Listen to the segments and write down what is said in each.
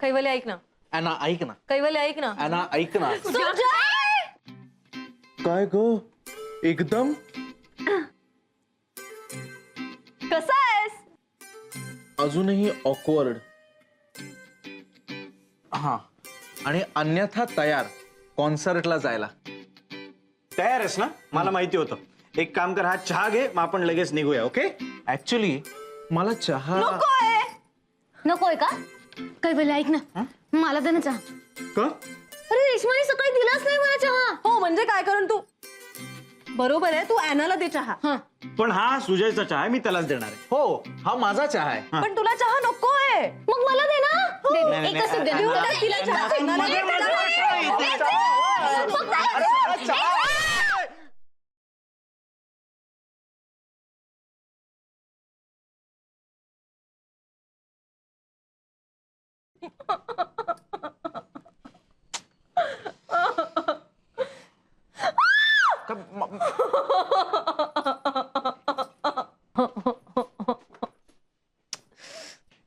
कैवल्य ऐक ना. ॲना ऐक ना. कैवल्य ऐक ना. ॲना ऐक ना. सुजय! काय ग एकदम कसा आहेस? अजूनही ऑकवर्ड. हा आणि अन्यथा तयार कॉन्सर्टला जायला. तयार आहेस ना? मला माहिती होतं. एक काम कर, हा चहा घे, मग आपण लगेच निघूया. ओके? ऍक्च्युली मला चहा नकोय का? कैवल्य ऐक ना, मला दे ना चहा. का? अरे रेशमाने सकाळी दिलाच नाही मला चहा. हो म्हणजे काय करून तू बरोबर आहे. तू ॲनाला दे चहा. पण हा सुजयचा चहा आहे, मी त्यालाच देणार आहे. हो हा माझा चहा आहे. पण तुला चहा नकोय. मग मला दे ना. दे, नाही, एकच नाही, दे. देऊ दे तिला चहा. ॲनाला दे चहा.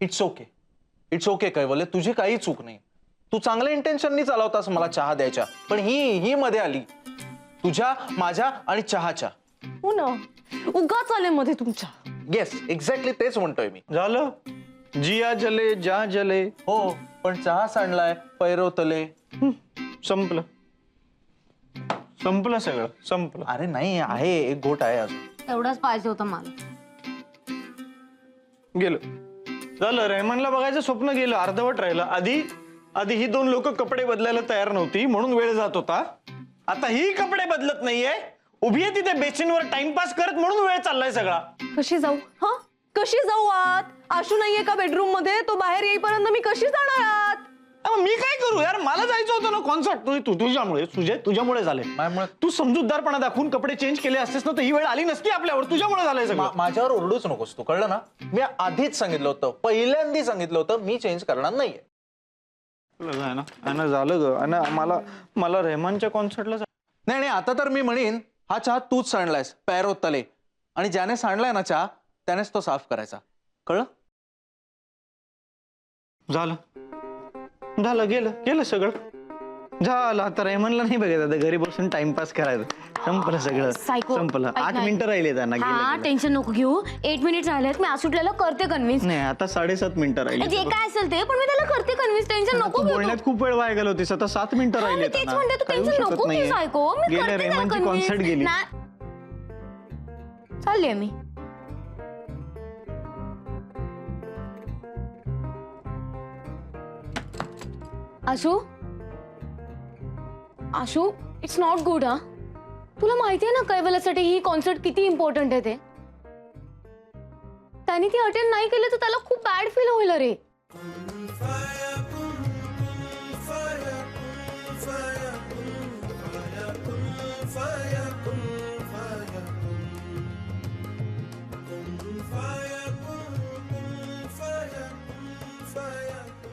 It's okay. इट्स ओके कैवल्य, तुझी काही चूक नाही. तू चांगल्या इंटेन्शननी चालवतास मला चहा द्यायच्या, पण ही मध्ये आली तुझ्या माझ्या आणि चहाच्या. हो ना, उगाच आले मध्ये तुमच्या. येस एक्झॅक्टली तेच म्हणतोय मी. झालं? जिया जले जा जले. हो पण चहा सांडलाय पैरवतले. संपलं. संपलं सगळं, संपलं. अरे नाही आहे, एक घोट आहे अजून. एवढाच पाहिजे होतं मला. गेलं. झालं, रेहमानला बघायचं स्वप्न गेलं, अर्धवट राहिलं. आधी ही दोन लोक कपडे बदलायला तयार नव्हती म्हणून वेळ जात होता. आता ही कपडे बदलत नाहीये, उभी आहे तिथे बेसिनवर टाइमपास करत म्हणून वेळ चाललाय सगळा. कशी जाऊ? हा कशी जाऊ आत? आशू नाहीये का बेडरूम मध्ये? तो बाहेर येईपर्यंत मी कशी जाणार आत? अहो, मी काय करू यार, मला जायचं होतं ना कॉन्सर्ट. तुझ्यामुळे सुजय, तुझ्यामुळे झाले. माझ्यामुळे? तू समजूतदारपणा दाखवून कपडे चेंज केले असतेस ना तर ही वेळ आली नसती आपल्यावर. तुझ्यामुळे झालंय सगळं. माझ्यावर ओरडूच नकोस तू, कळलं ना? मी आधीच सांगितलं होतं, पहिल्यांदा सांगितलं होतं मी चेंज करणार नाहीये. झालं ग. मला रेहमानच्या कॉन्सर्टला नाही नाही आता तर मी म्हणेन हा चहा तूच सांडलायस पैरोतले, आणि ज्याने सांडलाय ना चहा त्यानेच तो साफ करायचा. कळलं? झालं गेलं सगळं. झालं. आता रेहमानला नाही बघायचं, आता घरी बसून टाइमपास करायचं. संपलं सगळं. सायको. संपलं. ऐक 8 ना. मिनिटं राहिले त्यांना. हा टेन्शन नको घेऊ. 8 मिनिट राहिलेत. मी आसुटल्याला करते कन्व्हिन्स. नाही आता 7.5 मिनिटं राहिले. जे काय असेल ते, पण मी त्याला करते कन्व्हिन्स. टेन्शन नको घेऊ. बोलण्यात खूप वेळ वाया घालवतीस. आता 7 मिनिटं हा, मी राहिले. तेच म्हणते, तू टेन्शन नको घेऊ सायको. मी गेले, करते त्याला रेहमानची convince. कॉन्सर्ट गेली. चालली मी. Ashu it's not good. हा तुला माहितीये ना कैवल्यासाठी ही कॉन्सर्ट किती इम्पॉर्टंट आहे ते. त्याने ती अटेंड नाही केलं तर त्याला खूप बॅड फील होईल रे.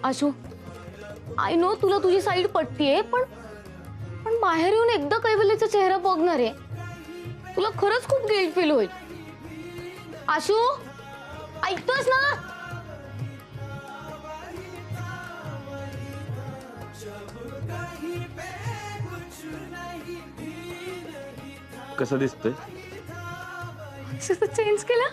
आशू आय नो तुला तुझी साईड पटतीये, पण बाहेर येऊन एकदा कैवल्याचा चेहरा बघणार आहे, तुला खरंच खूप गिल्ट फील होईल. आशू ऐकतोस ना? कसं दिसतंय? चेंज केला.